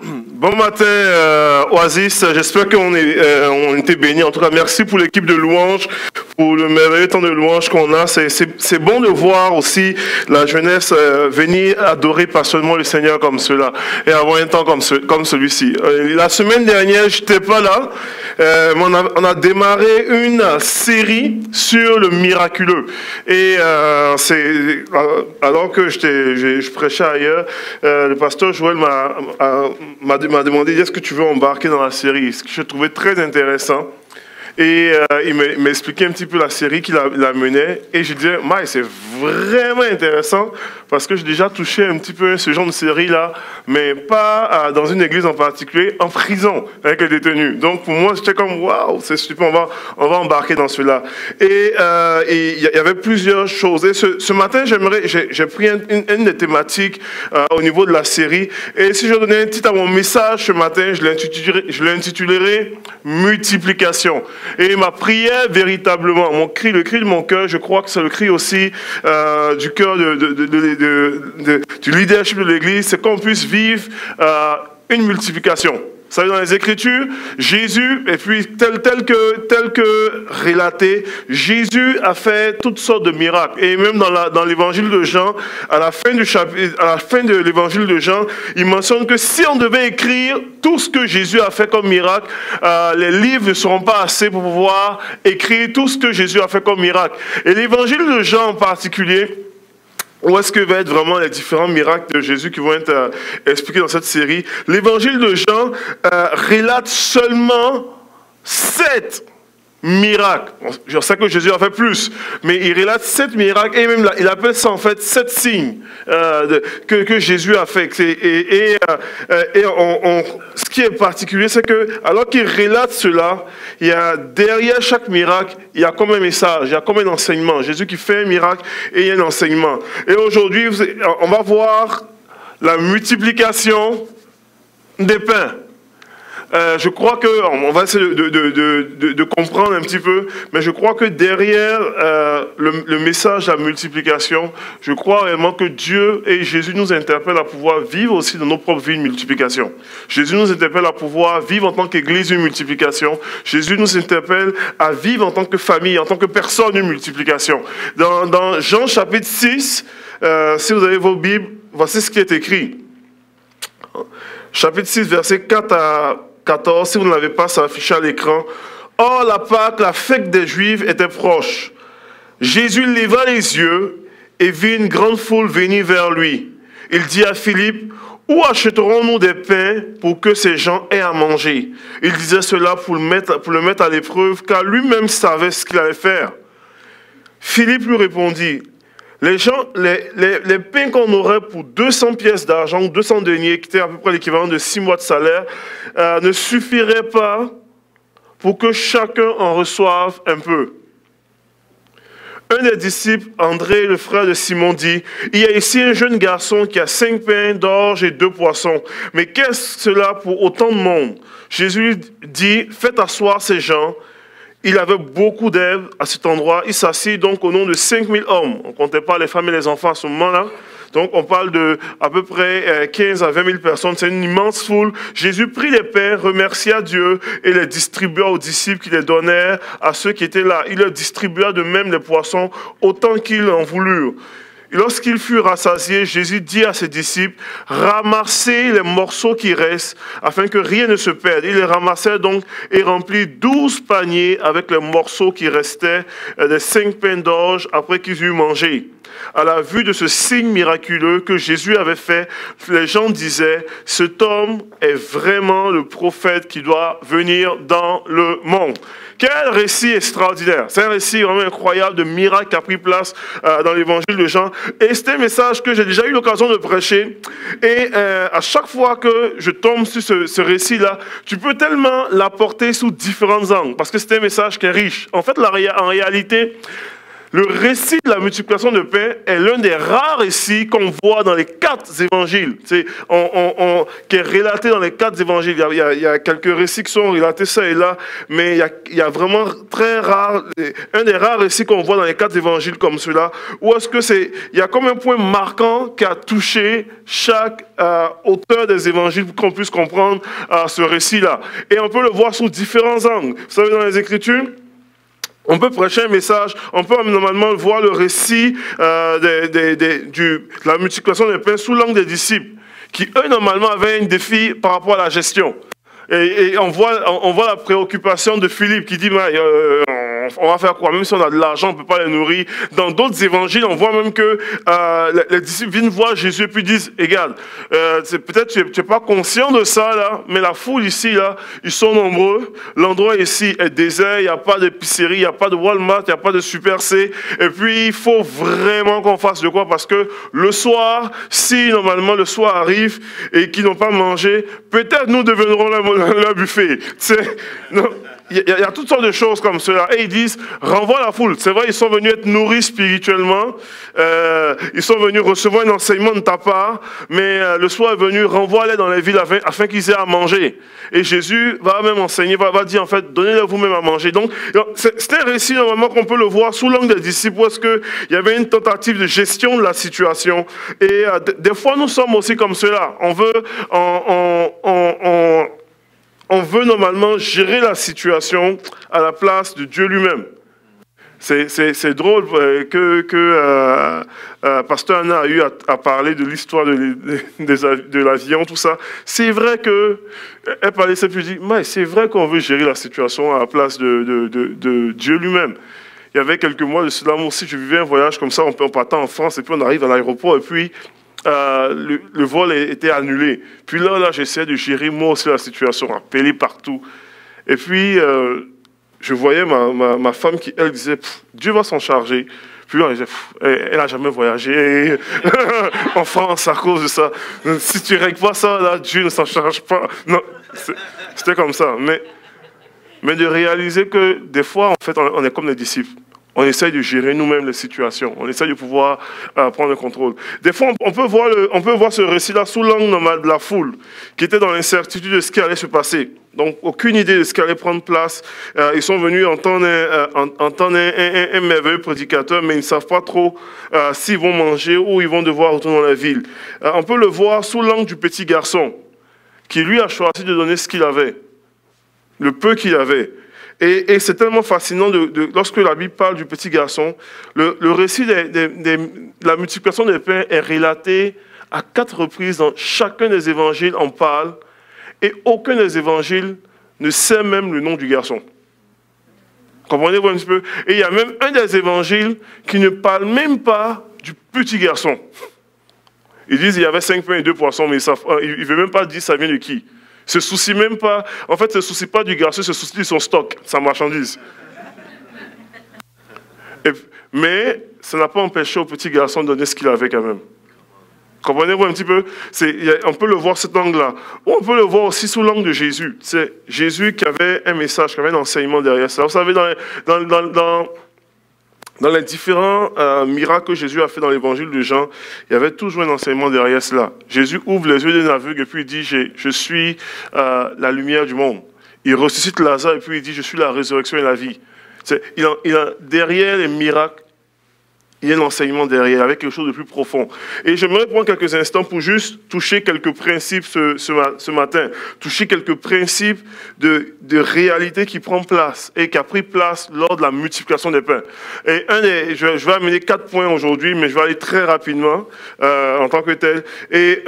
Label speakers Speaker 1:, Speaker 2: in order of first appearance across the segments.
Speaker 1: Bon matin, Oasis. J'espère on était bénis. En tout cas, merci pour l'équipe de louanges, pour le merveilleux temps de louanges qu'on a. C'est bon de voir aussi la jeunesse venir adorer passionnément le Seigneur comme cela et avoir un temps comme celui-ci. La semaine dernière, j'étais pas là, mais on a démarré une série sur le miraculeux. Et alors que je prêchais ailleurs, le pasteur Joël m'a demandé est-ce que tu veux embarquer dans la série, ce que je trouvais très intéressant. Et il m'a expliqué un petit peu la série qu'il a menée. Et je disais, c'est vraiment intéressant parce que j'ai déjà touché un petit peu ce genre de série-là, mais pas dans une église en particulier, en prison avec les détenus. Donc pour moi, j'étais comme, waouh, c'est super, on va embarquer dans cela. Et il y avait plusieurs choses. Et ce matin, j'ai pris une des thématiques au niveau de la série. Et si je donnais un titre à mon message ce matin, je l'intitulerais Multiplication. Et ma prière véritablement, le cri de mon cœur, je crois que c'est le cri aussi du cœur du leadership de l'Église, c'est qu'on puisse vivre une multiplication. Vous savez, dans les Écritures, Jésus, et puis tel que relaté, Jésus a fait toutes sortes de miracles. Et même dans l'évangile de Jean, à la fin de l'évangile de Jean, il mentionne que si on devait écrire tout ce que Jésus a fait comme miracle, les livres ne seront pas assez pour pouvoir écrire tout ce que Jésus a fait comme miracle. Et l'évangile de Jean en particulier, où est-ce que vont être vraiment les différents miracles de Jésus qui vont être expliqués dans cette série? L'évangile de Jean relate seulement 7 miracles. Je sais que Jésus a fait plus, mais il relate 7 miracles et même il appelle ça en fait 7 signes que Jésus a fait. Ce qui est particulier, c'est que alors qu'il relate cela, il y a derrière chaque miracle, il y a comme un message, il y a comme un enseignement. Jésus qui fait un miracle et il y a un enseignement. Et aujourd'hui, on va voir la multiplication des pains. Je crois qu'on va essayer de comprendre un petit peu, mais je crois que derrière le message de la multiplication, je crois réellement que Dieu et Jésus nous interpellent à pouvoir vivre aussi dans nos propres vies une multiplication. Jésus nous interpelle à pouvoir vivre en tant qu'Église une multiplication. Jésus nous interpelle à vivre en tant que famille, en tant que personne une multiplication. Dans Jean chapitre 6, si vous avez vos Bibles, voici ce qui est écrit. Chapitre 6, verset 4 à 14, si vous ne l'avez pas, ça affiche à l'écran. Or, la Pâque, la fête des Juifs, était proche. Jésus leva les yeux et vit une grande foule venir vers lui. Il dit à Philippe, où achèterons-nous des pains pour que ces gens aient à manger? Il disait cela pour le mettre à l'épreuve, car lui-même savait ce qu'il allait faire. Philippe lui répondit, les pains qu'on aurait pour 200 pièces d'argent, ou 200 deniers, qui était à peu près l'équivalent de 6 mois de salaire, ne suffiraient pas pour que chacun en reçoive un peu. Un des disciples, André, le frère de Simon, dit, il y a ici un jeune garçon qui a 5 pains d'orge et 2 poissons. Mais qu'est-ce que cela pour autant de monde? Jésus dit, faites asseoir ces gens. Il avait beaucoup d'herbes à cet endroit. Il s'assit donc au nom de 5000 hommes. On ne comptait pas les femmes et les enfants à ce moment-là. Donc on parle de à peu près 15 à 20 000 personnes. C'est une immense foule. Jésus prit les pains, remercia Dieu et les distribua aux disciples qui les donnèrent à ceux qui étaient là. Il leur distribua de même les poissons autant qu'ils en voulurent. Et lorsqu'ils furent rassasiés, Jésus dit à ses disciples, ramassez les morceaux qui restent, afin que rien ne se perde. Ils les ramassèrent donc et remplit 12 paniers avec les morceaux qui restaient des 5 pains d'orge après qu'ils eurent mangé. À la vue de ce signe miraculeux que Jésus avait fait, les gens disaient, cet homme est vraiment le prophète qui doit venir dans le monde. Quel récit extraordinaire. C'est un récit vraiment incroyable de miracle qui a pris place dans l'évangile de Jean. Et c'est un message que j'ai déjà eu l'occasion de prêcher. Et à chaque fois que je tombe sur ce récit-là, tu peux tellement l'apporter sous différents angles. Parce que c'est un message qui est riche. En fait, en réalité, Le récit de la multiplication de pain est l'un des rares récits qu'on voit dans les 4 évangiles, qui est relaté dans les 4 évangiles. Il y a quelques récits qui sont relatés ça et là, mais il y a vraiment très rare, un des rares récits qu'on voit dans les 4 évangiles comme ceux-là, où est-ce que il y a comme un point marquant qui a touché chaque auteur des évangiles pour qu'on puisse comprendre ce récit-là. Et on peut le voir sous différents angles. Vous savez, dans les Écritures, on peut prêcher un message, on peut normalement voir le récit de la multiplication des pains sous l'angle des disciples, qui eux, normalement, avaient un défi par rapport à la gestion. Et on voit la préoccupation de Philippe qui dit on va faire quoi? Même si on a de l'argent, on ne peut pas les nourrir. Dans d'autres évangiles, on voit même que les disciples viennent voir Jésus et puis disent, regarde, peut-être tu n'es pas conscient de ça, là, mais la foule ici, là, ils sont nombreux. L'endroit ici est désert, il n'y a pas d'épicerie, il n'y a pas de Walmart, il n'y a pas de Super C. Et puis, il faut vraiment qu'on fasse de quoi? Parce que le soir, si normalement le soir arrive et qu'ils n'ont pas mangé, peut-être nous deviendrons leur buffet. Il y a toutes sortes de choses comme cela. Et ils disent, renvoie la foule. C'est vrai, ils sont venus être nourris spirituellement. Ils sont venus recevoir un enseignement de ta part. Mais le soir est venu, renvoie-les dans les villes afin qu'ils aient à manger. Et Jésus va même enseigner, va dire en fait, donnez-les vous-même à manger. Donc, c'est un récit normalement qu'on peut le voir sous l'angle des disciples parce qu'il y avait une tentative de gestion de la situation. Et des fois, nous sommes aussi comme cela. On veut normalement gérer la situation à la place de Dieu lui-même. C'est drôle que Pasteur Anna a eu à parler de l'histoire de l'avion, tout ça. C'est vrai qu'elle parlait, c'est plus dit, mais c'est vrai qu'on veut gérer la situation à la place de Dieu lui-même. Il y avait quelques mois de cela, moi aussi, je vivais un voyage comme ça, on partait en France, et puis on arrive à l'aéroport, et puis le vol était annulé. Puis là j'essayais de gérer moi aussi la situation, appeler partout. Et puis, je voyais ma femme qui, elle, disait, Dieu va s'en charger. Puis là, elle n'a jamais voyagé en France à cause de ça. Si tu ne règles pas ça, là, Dieu ne s'en charge pas. Non, c'était comme ça. Mais de réaliser que des fois, en fait, on est comme des disciples. On essaye de gérer nous-mêmes les situations. On essaye de pouvoir prendre le contrôle. Des fois, on peut voir ce récit-là sous l'angle normal de la foule, qui était dans l'incertitude de ce qui allait se passer. Donc, aucune idée de ce qui allait prendre place. Ils sont venus entendre un merveilleux prédicateur, mais ils ne savent pas trop s'ils vont manger ou ils vont devoir retourner dans la ville. On peut le voir sous l'angle du petit garçon, qui lui a choisi de donner ce qu'il avait, le peu qu'il avait. Et c'est tellement fascinant, lorsque la Bible parle du petit garçon, le récit de la multiplication des pains est relaté à 4 reprises dans chacun des évangiles, on parle, et aucun des évangiles ne sait même le nom du garçon. Comprenez-vous un petit peu? Et il y a même un des évangiles qui ne parle même pas du petit garçon. Ils disent qu'il y avait 5 pains et 2 poissons, mais il ne veut même pas dire ça vient de qui. Se soucie même pas, en fait, se soucie pas du garçon, se soucie de son stock, sa marchandise. Mais ça n'a pas empêché au petit garçon de donner ce qu'il avait quand même. Comprenez-vous un petit peu? On peut le voir cet angle-là. Ou on peut le voir aussi sous l'angle de Jésus. C'est Jésus qui avait un message, qui avait un enseignement derrière ça. Vous savez, dans les différents miracles que Jésus a fait dans l'évangile de Jean, il y avait toujours un enseignement derrière cela. Jésus ouvre les yeux d'un aveugle et puis il dit, je suis la lumière du monde. Il ressuscite Lazare et puis il dit, je suis la résurrection et la vie. Derrière les miracles, il y a un enseignement derrière, avec quelque chose de plus profond. Et j'aimerais prendre quelques instants pour juste toucher quelques principes ce matin. Toucher quelques principes de réalité qui prend place et qui a pris place lors de la multiplication des pains. Et je vais amener 4 points aujourd'hui, mais je vais aller très rapidement en tant que tel. Et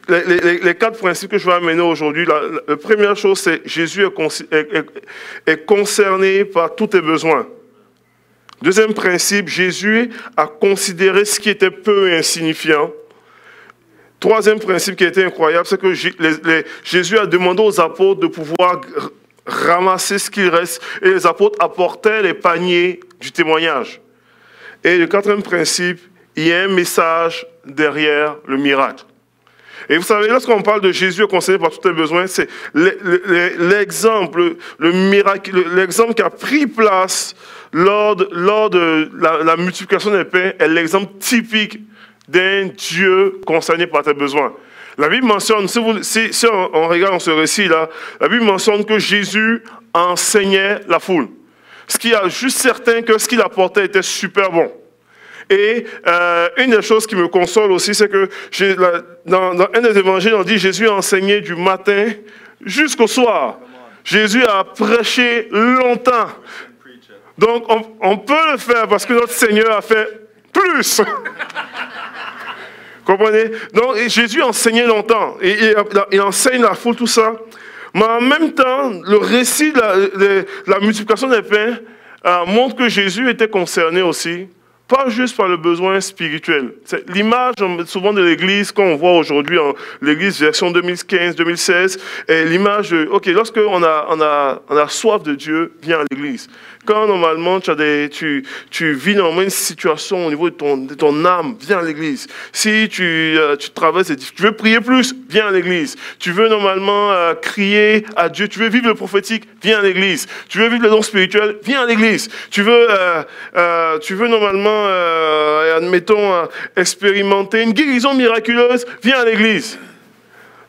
Speaker 1: les 4 principes que je vais amener aujourd'hui, la première chose, c'est Jésus est concerné par tous tes besoins. Deuxième principe, Jésus a considéré ce qui était peu et insignifiant. Troisième principe qui était incroyable, c'est que Jésus a demandé aux apôtres de pouvoir ramasser ce qu'il reste et les apôtres apportaient les paniers du témoignage. Et le quatrième principe, il y a un message derrière le miracle. Et vous savez, lorsqu'on parle de Jésus concerné par tous tes besoins, c'est l'exemple, le miracle, l'exemple qui a pris place lors de la multiplication des pains est l'exemple typique d'un Dieu concerné par tes besoins. La Bible mentionne, si on regarde dans ce récit-là, la Bible mentionne que Jésus enseignait la foule. Ce qui est juste certain que ce qu'il apportait était super bon. Et une des choses qui me console aussi, c'est que dans un des évangiles, on dit Jésus a enseigné du matin jusqu'au soir. Jésus a prêché longtemps. Donc, on peut le faire parce que notre Seigneur a fait plus. Comprenez? Donc, Jésus enseignait longtemps. Et il enseigne la foule, tout ça. Mais en même temps, le récit de la multiplication des pains montre que Jésus était concerné aussi, pas juste par le besoin spirituel. C'est l'image souvent de l'Église qu'on voit aujourd'hui, l'Église version 2015-2016, est l'image de, ok, lorsque on a soif de Dieu, viens à l'Église. Quand normalement tu vis normalement une situation au niveau de ton âme, viens à l'église. Si tu traverses, tu veux prier plus, viens à l'église. Tu veux normalement crier à Dieu, tu veux vivre le prophétique, viens à l'église. Tu veux vivre le don spirituel, viens à l'église. Tu veux normalement, admettons, expérimenter une guérison miraculeuse, viens à l'église.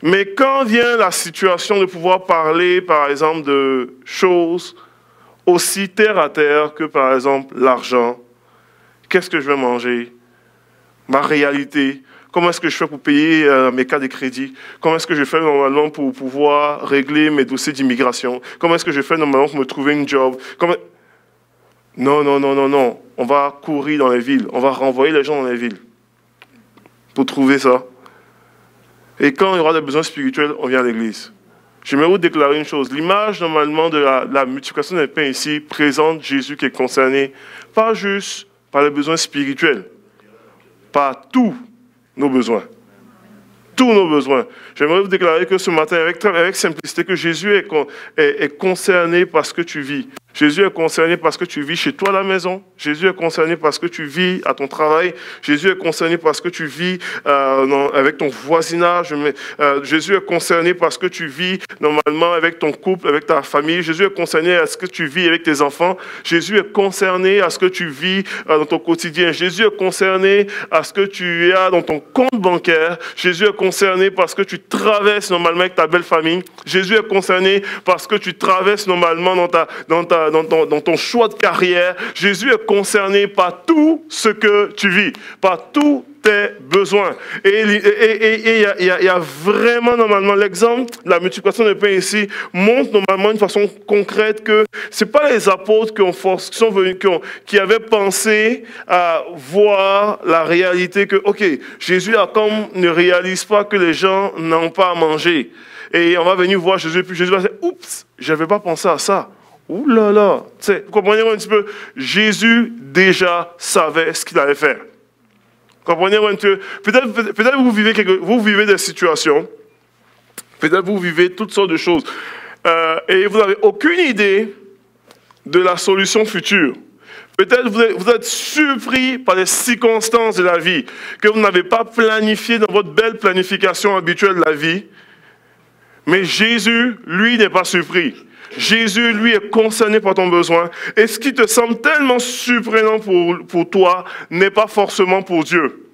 Speaker 1: Mais quand vient la situation de pouvoir parler, par exemple, de choses aussi terre à terre que, par exemple, l'argent. Qu'est-ce que je vais manger? Ma réalité. Comment est-ce que je fais pour payer mes cas de crédit? Comment est-ce que je fais normalement pour pouvoir régler mes dossiers d'immigration? Comment est-ce que je fais normalement pour me trouver une job? Non. On va courir dans les villes. On va renvoyer les gens dans les villes pour trouver ça. Et quand il y aura des besoins spirituels, on vient à l'église. J'aimerais vous déclarer une chose. L'image, normalement, de la multiplication des pains ici présente Jésus qui est concerné, pas juste par les besoins spirituels, par tous nos besoins. Tous nos besoins. J'aimerais vous déclarer que ce matin, avec simplicité, que Jésus est concerné par ce que tu vis. Jésus est concerné parce que tu vis chez toi à la maison. Jésus est concerné parce que tu vis à ton travail. Jésus est concerné parce que tu vis avec ton voisinage. Jésus est concerné parce que tu vis normalement avec ton couple, avec ta famille. Jésus est concerné à ce que tu vis avec tes enfants. Jésus est concerné à ce que tu vis dans ton quotidien. Jésus est concerné à ce que tu as dans ton compte bancaire. Jésus est concerné parce que tu traverses normalement avec ta belle famille. Jésus est concerné parce que tu traverses normalement dans ton choix de carrière. Jésus est concerné par tout ce que tu vis, par tous tes besoins. Et il y a vraiment normalement l'exemple de la multiplication des pains ici montre normalement d'une façon concrète que ce n'est pas les apôtres qui avaient pensé à voir la réalité que, ok, Jésus ne réalise pas que les gens n'ont pas à manger. Et on va venir voir Jésus, puis Jésus va dire, oups, je n'avais pas pensé à ça. Ouh là là, vous comprenez un petit peu? Jésus déjà savait ce qu'il allait faire. Comprenez un petit peu? Peut-être vous vivez des situations, peut-être vous vivez toutes sortes de choses, et vous n'avez aucune idée de la solution future. Peut-être vous êtes surpris par les circonstances de la vie que vous n'avez pas planifié dans votre belle planification habituelle de la vie. Mais Jésus, lui, n'est pas surpris. Jésus, lui, est concerné par ton besoin. Et ce qui te semble tellement surprenant pour toi n'est pas forcément pour Dieu.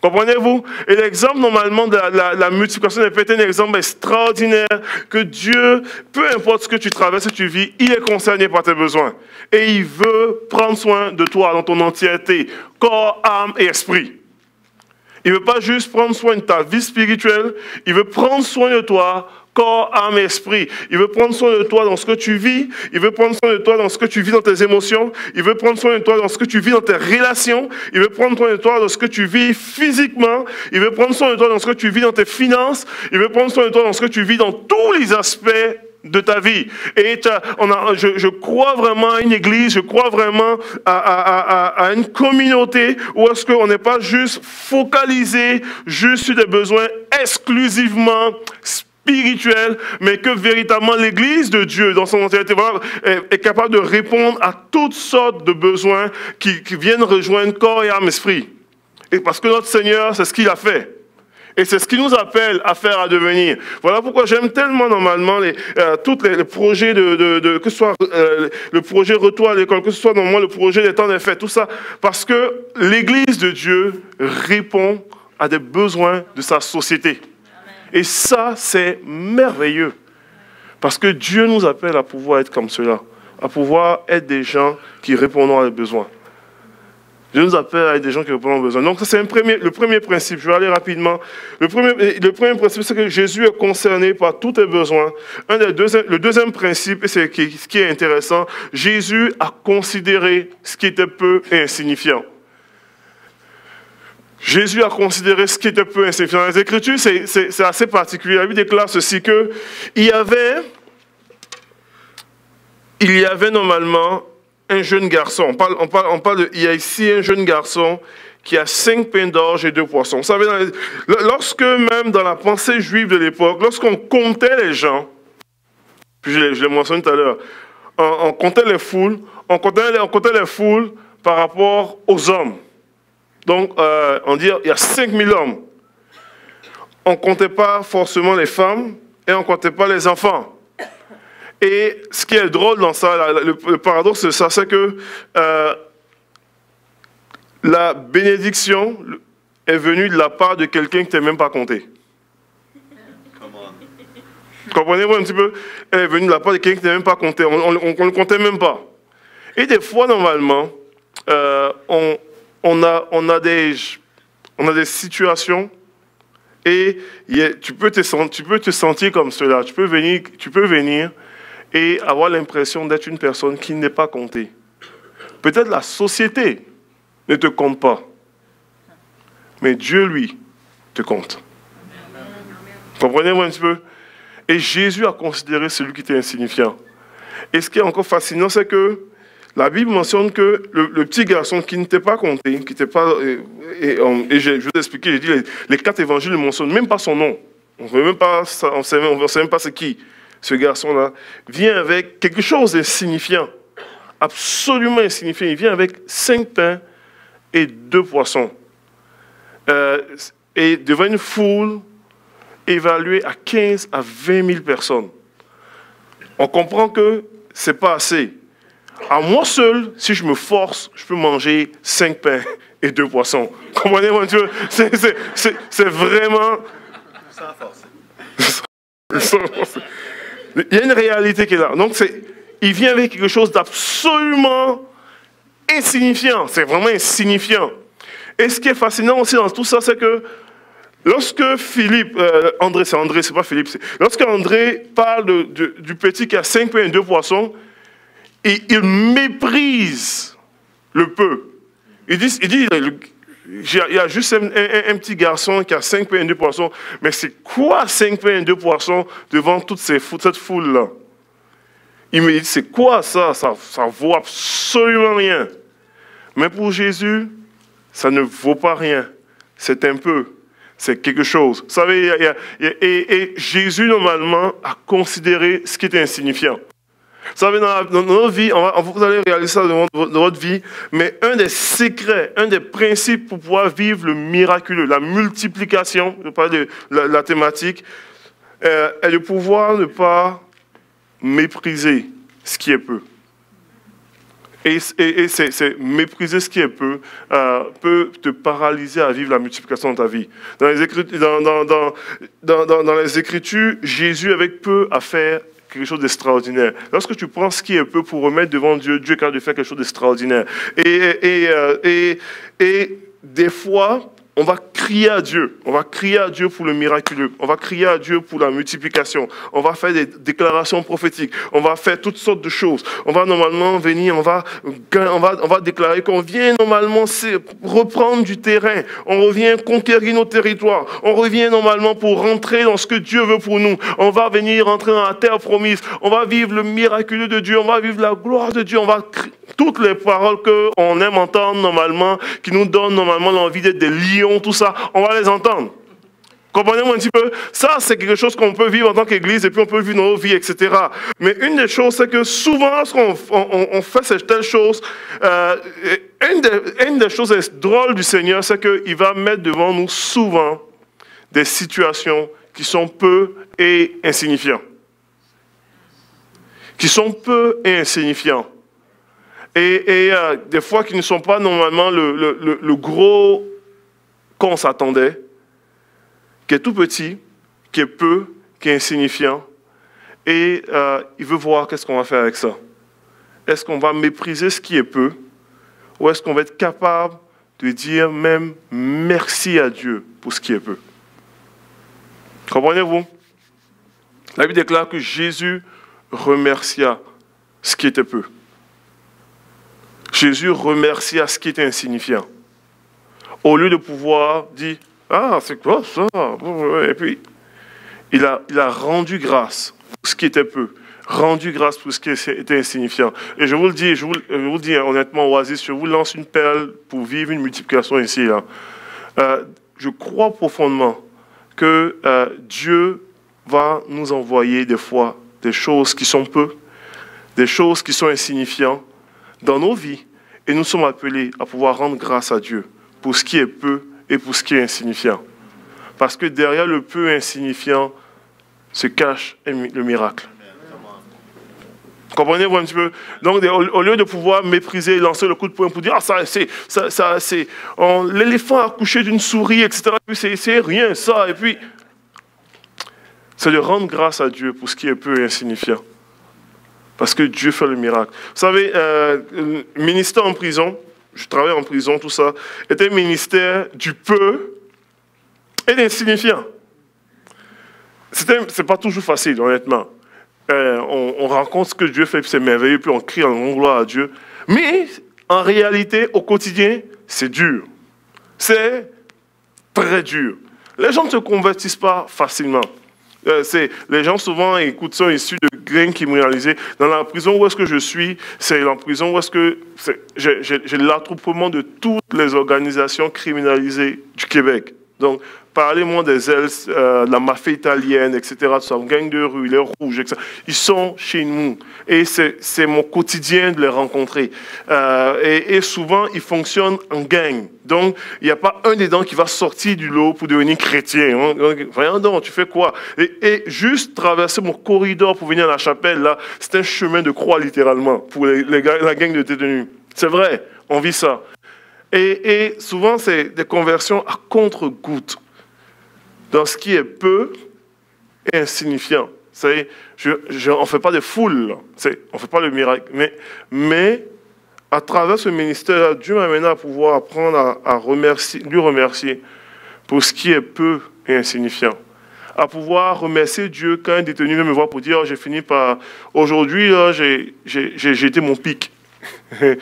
Speaker 1: Comprenez-vous? Et l'exemple, normalement, de la multiplication des pains est un exemple extraordinaire que Dieu, peu importe ce que tu traverses, ce que tu vis, il est concerné par tes besoins. Et il veut prendre soin de toi dans ton entièreté, corps, âme et esprit. Il ne veut pas juste prendre soin de ta vie spirituelle, il veut prendre soin de toi, corps, âme et esprit. Il veut prendre soin de toi dans ce que tu vis, il veut prendre soin de toi dans ce que tu vis dans tes émotions, il veut prendre soin de toi dans ce que tu vis dans tes relations, il veut prendre soin de toi dans ce que tu vis physiquement, il veut prendre soin de toi dans ce que tu vis dans tes finances, il veut prendre soin de toi dans ce que tu vis dans tous les aspects de ta vie. Et je crois vraiment à une église, je crois vraiment à une communauté où est-ce qu'on n'est pas juste focalisé juste sur des besoins exclusivement spirituels, mais que véritablement l'église de Dieu dans son entièreté est capable de répondre à toutes sortes de besoins qui viennent rejoindre corps et âme, esprit. Et parce que notre Seigneur, c'est ce qu'il a fait. Et c'est ce qui nous appelle à faire, à devenir. Voilà pourquoi j'aime tellement normalement tous les projets que ce soit le projet Retour à l'école, que ce soit normalement le projet des temps des fêtes, tout ça. Parce que l'Église de Dieu répond à des besoins de sa société. Et ça, c'est merveilleux. Parce que Dieu nous appelle à pouvoir être comme cela, à pouvoir être des gens qui répondent à des besoins. Dieu nous appelle à être des gens qui répondent aux besoins. Donc, ça, c'est le premier principe. Je vais aller rapidement. Le premier principe, c'est que Jésus est concerné par tous tes besoins. Le deuxième principe, et c'est ce qui est intéressant, Jésus a considéré ce qui était peu et insignifiant. Jésus a considéré ce qui était peu et insignifiant. Dans les Écritures, c'est assez particulier. La Bible déclare ceci, qu'il y avait normalement un jeune garçon. Il y a ici un jeune garçon qui a 5 pains d'orge et 2 poissons. Vous savez, lorsque même dans la pensée juive de l'époque, lorsqu'on comptait les gens, puis je l'ai mentionné tout à l'heure, on comptait les foules, on comptait les foules par rapport aux hommes. Donc, on dit il y a 5000 hommes. On ne comptait pas forcément les femmes et on ne comptait pas les enfants. Et ce qui est drôle dans ça, le paradoxe de ça, c'est que la bénédiction est venue de la part de quelqu'un qui ne t'a même pas compté. Comprenez-vous un petit peu? Elle est venue de la part de quelqu'un qui ne t'a même pas compté. On ne le comptait même pas. Et des fois, normalement, on a des situations et tu peux te sentir comme cela. Tu peux venir et avoir l'impression d'être une personne qui n'est pas comptée. Peut-être la société ne te compte pas, mais Dieu, lui, te compte. Comprenez-vous un petit peu? Et Jésus a considéré celui qui était insignifiant. Et ce qui est encore fascinant, c'est que la Bible mentionne que le petit garçon qui n'était pas compté, qui n'était pas... je vais vous expliquer, j'ai dit, les 4 évangiles ne mentionnent même pas son nom. On ne sait même pas c'est qui. Ce garçon-là vient avec quelque chose d'insignifiant, absolument insignifiant. Il vient avec 5 pains et 2 poissons. Et devant une foule évaluée à 15 à 20 000 personnes. On comprend que ce n'est pas assez. À moi seul, si je me force, je peux manger 5 pains et 2 poissons. Comprenez-vous, Dieu? C'est vraiment... Sans force. Il y a une réalité qui est là. Donc, il vient avec quelque chose d'absolument insignifiant. C'est vraiment insignifiant. Et ce qui est fascinant aussi dans tout ça, c'est que lorsque André, c'est pas Philippe, lorsque André parle du petit qui a 5 pains et 2 poissons, il méprise le peu. Il dit il y a juste un petit garçon qui a 5 pains et 2 poissons. Mais c'est quoi 5 pains et 2 poissons devant toute cette foule-là? Il me dit, c'est quoi ça? Ça vaut absolument rien. Mais pour Jésus, ça ne vaut pas rien. C'est un peu. C'est quelque chose. Vous savez, et Jésus, normalement, a considéré ce qui était insignifiant. Vous savez, dans notre vie, vous allez réaliser ça dans votre vie, mais un des secrets, un des principes pour pouvoir vivre le miraculeux, la multiplication, je parle de la thématique, est de pouvoir ne pas mépriser ce qui est peu. Et c'est mépriser ce qui est peu peut te paralyser à vivre la multiplication dans ta vie. Dans les Écritures, Jésus avec peu a fait quelque chose d'extraordinaire. Lorsque tu prends ce qui est peu pour remettre devant Dieu, Dieu est capable de faire quelque chose d'extraordinaire. Et des fois, on va crier à Dieu. On va crier à Dieu pour le miraculeux. On va crier à Dieu pour la multiplication. On va faire des déclarations prophétiques. On va faire toutes sortes de choses. On va normalement venir, on va déclarer qu'on vient normalement reprendre du terrain. On revient conquérir nos territoires. On revient normalement pour rentrer dans ce que Dieu veut pour nous. On va venir rentrer dans la terre promise. On va vivre le miraculeux de Dieu. On va vivre la gloire de Dieu. On va toutes les paroles qu'on aime entendre normalement, qui nous donnent normalement l'envie d'être des lions, tout ça, on va les entendre. Comprenez-moi un petit peu? Ça, c'est quelque chose qu'on peut vivre en tant qu'Église et puis on peut vivre dans nos vies, etc. Mais une des choses, c'est que souvent, lorsqu'on fait cette telle chose, une des choses drôles du Seigneur, c'est qu'il va mettre devant nous souvent des situations qui sont peu et insignifiants. Qui sont peu et insignifiants. Et des fois qui ne sont pas normalement le gros qu'on s'attendait, qui est tout petit, qui est peu, qui est insignifiant. Et il veut voir qu'est-ce qu'on va faire avec ça. Est-ce qu'on va mépriser ce qui est peu, ou est-ce qu'on va être capable de dire même merci à Dieu pour ce qui est peu? Comprenez-vous? La Bible déclare que Jésus remercia ce qui était peu. Jésus remercia ce qui était insignifiant. Au lieu de pouvoir dire « Ah, c'est quoi ça ?» Et puis, il a rendu grâce pour ce qui était peu, rendu grâce pour ce qui était insignifiant. Et je vous le dis, honnêtement, Oasis, je vous lance une perle pour vivre une multiplication ici. Là. Je crois profondément que Dieu va nous envoyer des fois des choses qui sont peu, des choses qui sont insignifiantes dans nos vies. Et nous sommes appelés à pouvoir rendre grâce à Dieu pour ce qui est peu et pour ce qui est insignifiant. Parce que derrière le peu insignifiant se cache le miracle. Comprenez-vous un petit peu? Donc, au lieu de pouvoir mépriser, lancer le coup de poing pour dire « Ah, ça, c'est l'éléphant a accouché d'une souris, etc. » Puis c'est rien, ça. Et puis, c'est de rendre grâce à Dieu pour ce qui est peu et insignifiant. Parce que Dieu fait le miracle. Vous savez, le ministère en prison, je travaille en prison, tout ça, était un ministère du peu et de l'insignifiant. C'est pas toujours facile, honnêtement. On rencontre ce que Dieu fait, puis c'est merveilleux, puis on crie en gloire à Dieu. Mais, en réalité, au quotidien, c'est dur. C'est très dur. Les gens ne se convertissent pas facilement. Les gens souvent écoutent ça issus de grains criminalisés. Dans la prison où est-ce que je suis, c'est la prison où est-ce que j'ai l'attroupement de toutes les organisations criminalisées du Québec. Donc, parlez-moi des ailes, de la mafia italienne, etc. Tout ça, gang de rue, les rouges, etc. Ils sont chez nous. Et c'est mon quotidien de les rencontrer. Et souvent, ils fonctionnent en gang. Donc, il n'y a pas un des dents qui va sortir du lot pour devenir chrétien. Voyons donc, tu fais quoi? Et juste traverser mon corridor pour venir à la chapelle, là, c'est un chemin de croix, littéralement, pour la gang de détenus. C'est vrai, on vit ça. Et souvent, c'est des conversions à contre-gouttes, dans ce qui est peu et insignifiant. On ne fait pas de foule, on ne fait pas le miracle. Mais à travers ce ministère, Dieu m'a amené à pouvoir apprendre à lui remercier pour ce qui est peu et insignifiant. À pouvoir remercier Dieu quand un détenu vient me voir pour dire oh, « j'ai fini par... Aujourd'hui, j'ai été mon pic. » Il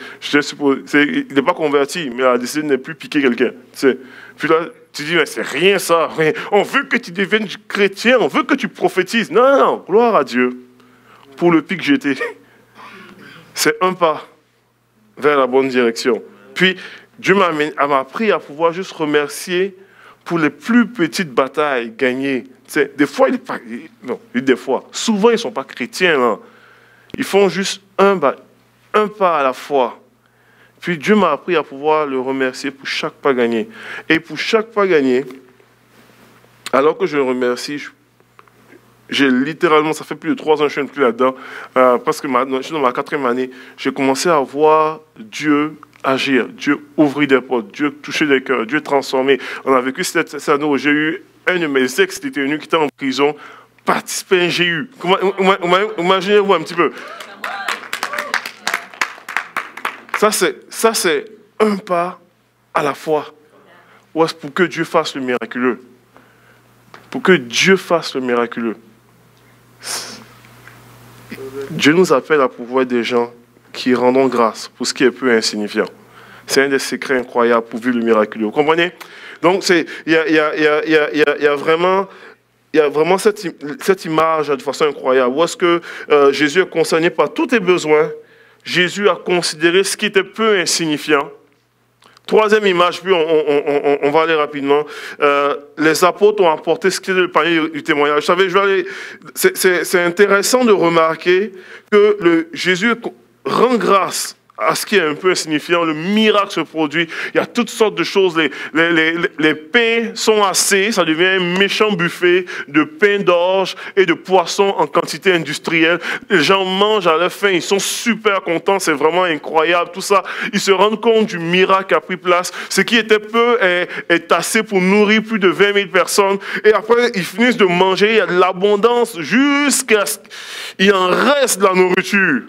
Speaker 1: n'est pas converti, mais il a décidé de ne plus piquer quelqu'un. Puis là, tu dis, mais c'est rien ça. On veut que tu deviennes chrétien, on veut que tu prophétises. Non, non, non, gloire à Dieu pour le pic j'étais. C'est un pas vers la bonne direction. Puis, Dieu m'a appris à pouvoir juste remercier pour les plus petites batailles gagnées. Des fois, souvent, ils ne sont pas chrétiens. Là. Ils font juste un pas à la fois. Puis Dieu m'a appris à pouvoir le remercier pour chaque pas gagné. Et pour chaque pas gagné, alors que je le remercie, j'ai littéralement, ça fait plus de 3 ans que je ne suis plus là-dedans, parce que je suis dans ma 4e année, j'ai commencé à voir Dieu agir, Dieu ouvrir des portes, Dieu toucher des cœurs, Dieu transformer. On a vécu cette année où j'ai eu un de mes ex-détenus qui était en prison, participer à un GU. Imaginez-vous un petit peu. Ça, c'est un pas à la fois. Pour que Dieu fasse le miraculeux. Pour que Dieu fasse le miraculeux. Dieu nous appelle à pouvoir être des gens qui rendons grâce pour ce qui est peu insignifiant. C'est un des secrets incroyables pour vivre le miraculeux. Vous comprenez? Donc, il y a vraiment cette image de façon incroyable. Où est-ce que Jésus est concerné par tous tes besoins? Jésus a considéré ce qui était peu insignifiant. 3e image, puis on va aller rapidement. Les apôtres ont apporté ce qui est le panier du témoignage. Vous savez, c'est intéressant de remarquer que Jésus rend grâce à ce qui est un peu insignifiant, le miracle se produit. Il y a toutes sortes de choses. Les pains sont assez, ça devient un méchant buffet de pain d'orge et de poissons en quantité industrielle. Les gens mangent à leur faim, ils sont super contents, c'est vraiment incroyable. Tout ça, ils se rendent compte du miracle qui a pris place. Ce qui était peu est assez pour nourrir plus de 20 000 personnes. Et après, ils finissent de manger, il y a de l'abondance jusqu'à ce qu'il en reste de la nourriture.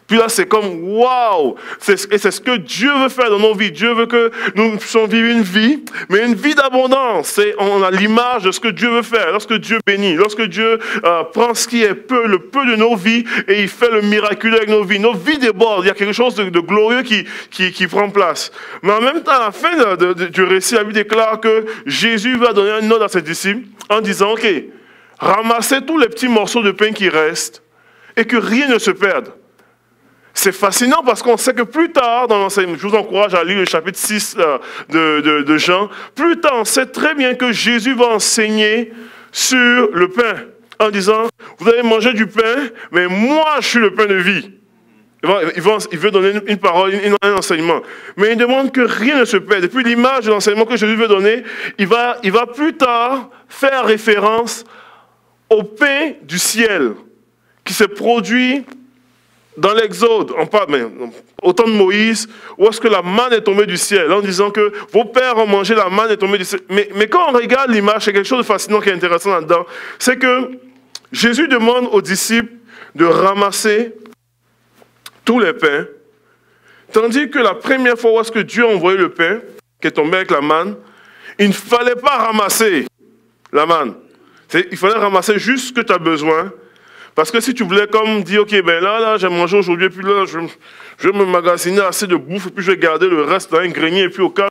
Speaker 1: Puis là, c'est comme, waouh! Et c'est ce que Dieu veut faire dans nos vies. Dieu veut que nous puissions vivre une vie, mais une vie d'abondance. On a l'image de ce que Dieu veut faire. Lorsque Dieu bénit, lorsque Dieu prend ce qui est peu, le peu de nos vies, et il fait le miraculeux avec nos vies débordent. Il y a quelque chose de glorieux qui prend place. Mais en même temps, à la fin du récit, la Bible déclare que Jésus va donner un ordre à ses disciples en disant, OK, ramassez tous les petits morceaux de pain qui restent et que rien ne se perde. C'est fascinant parce qu'on sait que plus tard dans l'enseignement, je vous encourage à lire le chapitre 6 de Jean, plus tard on sait très bien que Jésus va enseigner sur le pain en disant, vous allez manger du pain, mais moi je suis le pain de vie. Il veut donner une parole, un enseignement. Mais il demande que rien ne se perde. Et puis l'image de l'enseignement que Jésus veut donner, il va plus tard faire référence au pain du ciel qui s'est produit dans l'Exode, au temps de Moïse, où est-ce que la manne est tombée du ciel, en disant que vos pères ont mangé la manne est tombée du ciel. Mais quand on regarde l'image, c'est quelque chose de fascinant qui est intéressant là-dedans, c'est que Jésus demande aux disciples de ramasser tous les pains, tandis que la première fois où est-ce que Dieu a envoyé le pain, qui est tombé avec la manne, il ne fallait pas ramasser la manne. Il fallait ramasser juste ce que tu as besoin. Parce que si tu voulais comme dire, OK, ben là, j'ai mangé aujourd'hui, et puis là, je vais me magasiner assez de bouffe, et puis je vais garder le reste dans un grenier, et puis au cas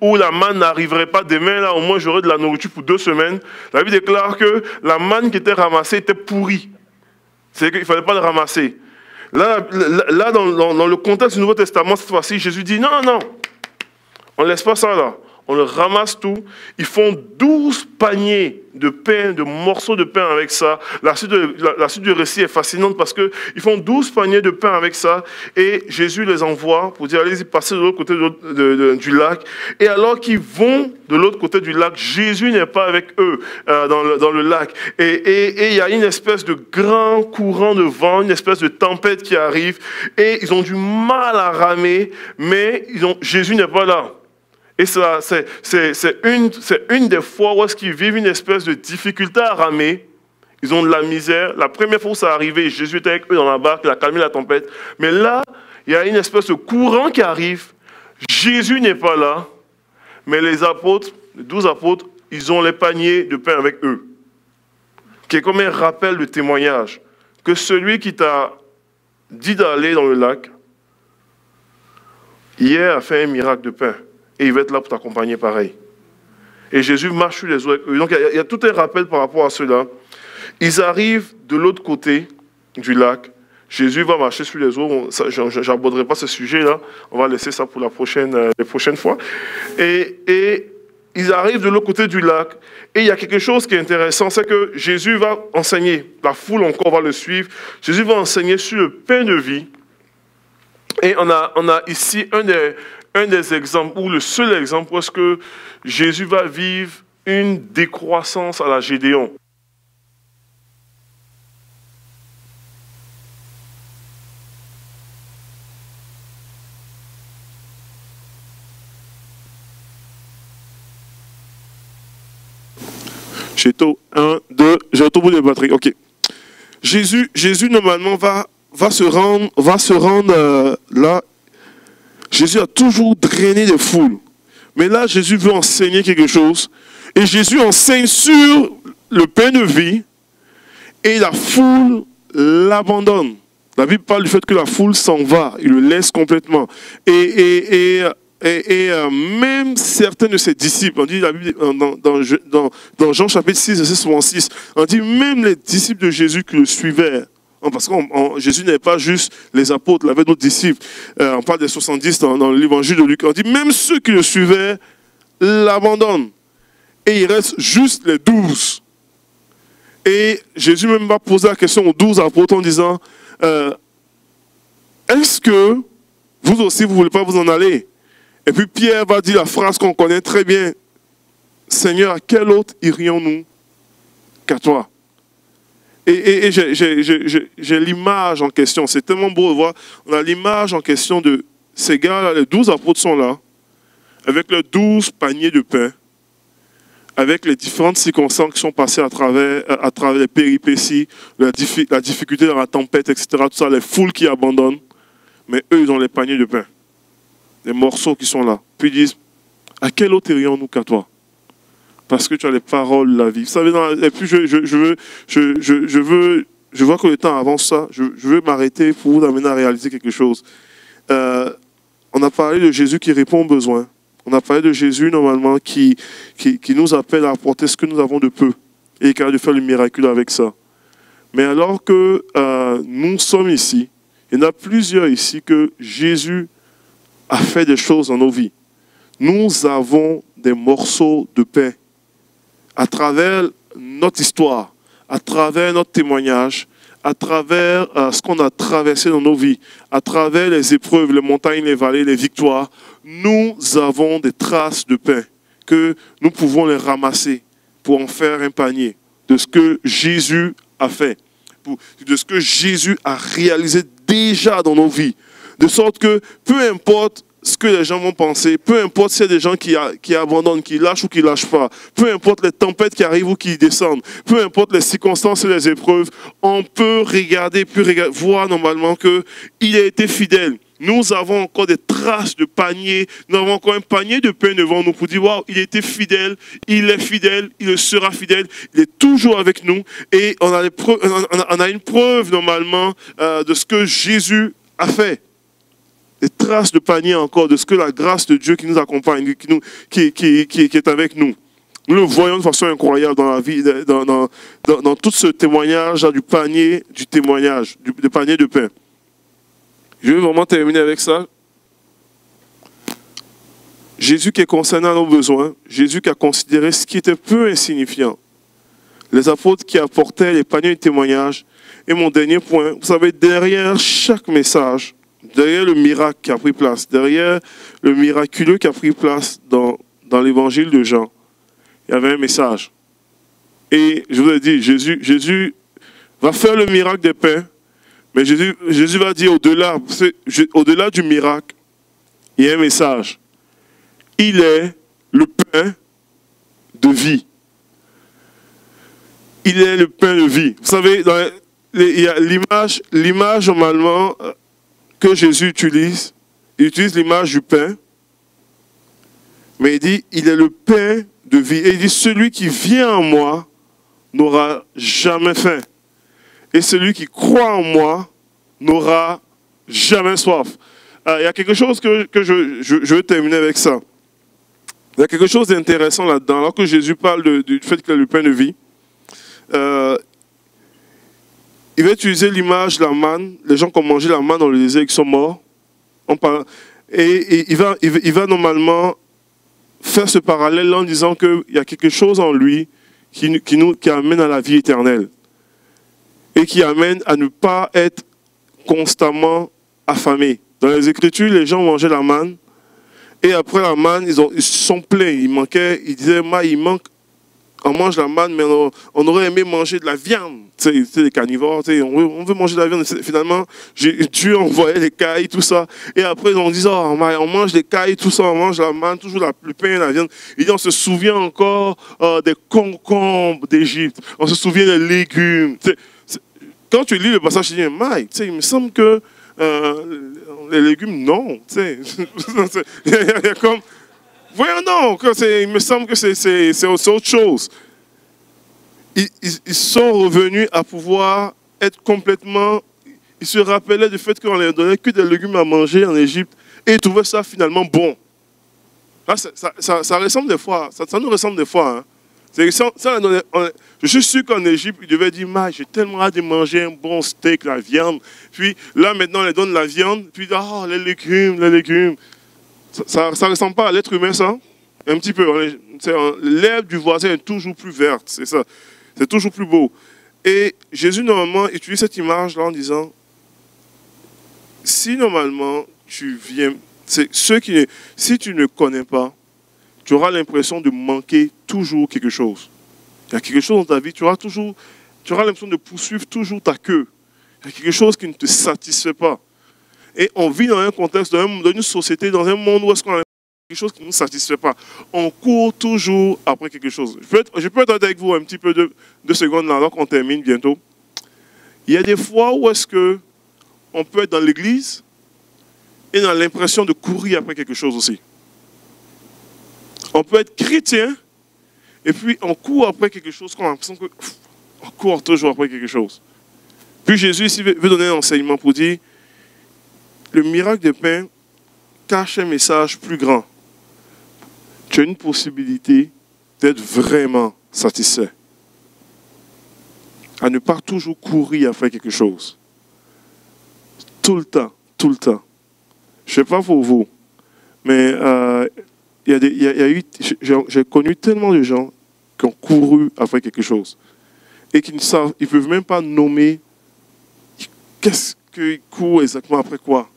Speaker 1: où la manne n'arriverait pas demain, là, au moins j'aurai de la nourriture pour 2 semaines. La Bible déclare que la manne qui était ramassée était pourrie. C'est qu'il ne fallait pas le ramasser. Là dans le contexte du Nouveau Testament, cette fois-ci, Jésus dit, non, on ne laisse pas ça là. On le ramasse tout. Ils font 12 paniers de pain, de morceaux de pain avec ça. La suite du récit est fascinante parce qu'ils font 12 paniers de pain avec ça. Et Jésus les envoie pour dire, allez-y, passez de l'autre côté du lac. Et alors qu'ils vont de l'autre côté du lac, Jésus n'est pas avec eux dans le lac. Et il y a une espèce de grand courant de vent, une espèce de tempête qui arrive. Et ils ont du mal à ramer, mais Jésus n'est pas là. Et c'est une des fois où est-ce qu'ils vivent une espèce de difficulté à ramer. Ils ont de la misère. La première fois où ça arrivait, Jésus était avec eux dans la barque, il a calmé la tempête. Mais là, il y a une espèce de courant qui arrive. Jésus n'est pas là. Mais les 12 apôtres, ils ont les paniers de pain avec eux. Qui est comme un rappel de témoignage. Que celui qui t'a dit d'aller dans le lac, hier a fait un miracle de pain. Et il va être là pour t'accompagner pareil. Et Jésus marche sur les eaux avec eux. Donc il y a tout un rappel par rapport à cela. Ils arrivent de l'autre côté du lac. Jésus va marcher sur les eaux. Je n'aborderai pas ce sujet-là. On va laisser ça pour les prochaines fois. Et ils arrivent de l'autre côté du lac. Et il y a quelque chose qui est intéressant, c'est que Jésus va enseigner. La foule encore va le suivre. Jésus va enseigner sur le pain de vie. Et on a ici un des exemples, ou le seul exemple, où est-ce que Jésus va vivre une décroissance à la Gédéon. J'ai tout, 1, 2, j'ai au bout de la batterie, ok. Jésus normalement va se rendre là. Jésus a toujours drainé les foules. Mais là, Jésus veut enseigner quelque chose. Et Jésus enseigne sur le pain de vie. Et la foule l'abandonne. La Bible parle du fait que la foule s'en va. Il le laisse complètement. Et même certains de ses disciples, on dit la Bible, dans Jean chapitre 6, verset 66, on dit même les disciples de Jésus qui le suivaient. Parce que Jésus n'avait pas juste les apôtres, il avait d'autres disciples. On parle des 70 dans l'évangile de Luc. On dit même ceux qui le suivaient l'abandonnent. Et il reste juste les 12. Et Jésus même va poser la question aux 12 apôtres en disant est-ce que vous aussi, vous ne voulez pas vous en aller. Et puis Pierre va dire la phrase qu'on connaît très bien. Seigneur, à quel autre irions-nous qu'à toi? Et j'ai l'image en question. C'est tellement beau de voir. On a l'image en question de ces gars-là, les 12 apôtres sont là, avec leurs 12 paniers de pain, avec les différentes circonstances qui sont passées à travers les péripéties, la difficulté dans la tempête, etc. Tout ça, les foules qui abandonnent. Mais eux, ils ont les paniers de pain, les morceaux qui sont là. Puis ils disent, à quel autre irions-nous qu'à toi? Parce que tu as les paroles de la vie. Vous savez, et puis je vois que le temps avance ça. Je veux m'arrêter pour vous amener à réaliser quelque chose. On a parlé de Jésus qui répond aux besoins. On a parlé de Jésus, normalement, qui nous appelle à apporter ce que nous avons de peu. Et qui est capable de faire le miracle avec ça. Mais alors que nous sommes ici, il y en a plusieurs ici que Jésus a fait des choses dans nos vies. Nous avons des morceaux de pain. À travers notre histoire, à travers notre témoignage, à travers ce qu'on a traversé dans nos vies, à travers les épreuves, les montagnes, les vallées, les victoires, nous avons des traces de pain que nous pouvons les ramasser pour en faire un panier de ce que Jésus a fait, de ce que Jésus a réalisé déjà dans nos vies. De sorte que peu importe ce que les gens vont penser, peu importe s'il y a des gens qui abandonnent, qui lâchent ou qui ne lâchent pas, peu importe les tempêtes qui arrivent ou qui descendent, peu importe les circonstances et les épreuves, on peut regarder, voir normalement qu'il a été fidèle. Nous avons encore des traces de panier, nous avons encore un panier de pain devant nous pour dire, waouh, il était fidèle, il est fidèle, il sera fidèle, il est toujours avec nous. Et on a une preuve normalement de ce que Jésus a fait. Des traces de panier encore de ce que la grâce de Dieu qui nous accompagne, qui est avec nous. Nous le voyons de façon incroyable dans la vie, dans tout ce témoignage du panier, du témoignage, du panier de pain. Je vais vraiment terminer avec ça. Jésus qui est concerné à nos besoins, Jésus qui a considéré ce qui était peu insignifiant. Les apôtres qui apportaient les paniers de témoignage. Et mon dernier point, vous savez, derrière chaque message, derrière le miracle qui a pris place, derrière le miraculeux qui a pris place dans l'évangile de Jean, il y avait un message. Et je vous ai dit, Jésus va faire le miracle des pains, mais Jésus va dire au-delà du miracle, il y a un message. Il est le pain de vie. Il est le pain de vie. Vous savez, il y a l'image normalement que Jésus utilise. Il utilise l'image du pain, mais il dit, il est le pain de vie. Et il dit, celui qui vient en moi n'aura jamais faim. Et celui qui croit en moi n'aura jamais soif. Il y a quelque chose que je veux terminer avec ça. Il y a quelque chose d'intéressant là-dedans. Alors que Jésus parle du fait qu'il a le pain de vie, il va utiliser l'image de la manne. Les gens qui ont mangé la manne, on le disait, qu'ils sont morts. Et il va normalement faire ce parallèle en disant qu'il y a quelque chose en lui qui amène à la vie éternelle. Et qui amène à ne pas être constamment affamé. Dans les Écritures, les gens mangeaient la manne. Et après la manne, ils se sont plaints. Ils disaient, on mange la manne, mais on aurait aimé manger de la viande. C'est les carnivores, on veut manger de la viande. Finalement, Dieu envoyait les cailles, tout ça. Et après, on dit, on mange des cailles, tout ça, on mange la manne, toujours le pain, la viande. Il dit, on se souvient encore des concombres d'Égypte. On se souvient des légumes. Quand tu lis le passage, tu dis, Mike, il me semble que les légumes, non. Il y a comme... Voyons donc, il me semble que c'est autre chose. Ils sont revenus à pouvoir être complètement... Ils se rappelaient du fait qu'on leur donnait que des légumes à manger en Égypte et ils trouvaient ça finalement bon. Là, ça ressemble des fois, ça nous ressemble des fois. Hein. Je suis sûr qu'en Égypte, ils devaient dire, j'ai tellement hâte de manger un bon steak, la viande. Puis là, maintenant, on leur donne la viande. Puis, les légumes. Ça ne ressemble pas à l'être humain, ça? Un petit peu. L'herbe du voisin est toujours plus verte, c'est ça. C'est toujours plus beau. Et Jésus, normalement, utilise cette image-là en disant, si normalement, tu viens... Si tu ne connais pas, tu auras l'impression de manquer toujours quelque chose. Il y a quelque chose dans ta vie, tu auras l'impression de poursuivre toujours ta queue. Il y a quelque chose qui ne te satisfait pas. Et on vit dans un contexte, dans une société, dans un monde où est-ce qu'on a quelque chose qui ne nous satisfait pas. On court toujours après quelque chose. Je peux être avec vous un petit peu de secondes là, alors qu'on termine bientôt. Il y a des fois où est-ce qu'on peut être dans l'église et on a l'impression de courir après quelque chose aussi. On peut être chrétien et puis on court après quelque chose qu'on a l'impression qu'on court toujours après quelque chose. Puis Jésus ici veut donner un enseignement pour dire le miracle de pain cache un message plus grand. Tu as une possibilité d'être vraiment satisfait. À ne pas toujours courir après quelque chose. Tout le temps, tout le temps. Je ne sais pas pour vous, mais j'ai connu tellement de gens qui ont couru après quelque chose et qui ne savent, ils ne peuvent même pas nommer qu'est-ce qu'ils courent exactement après quoi.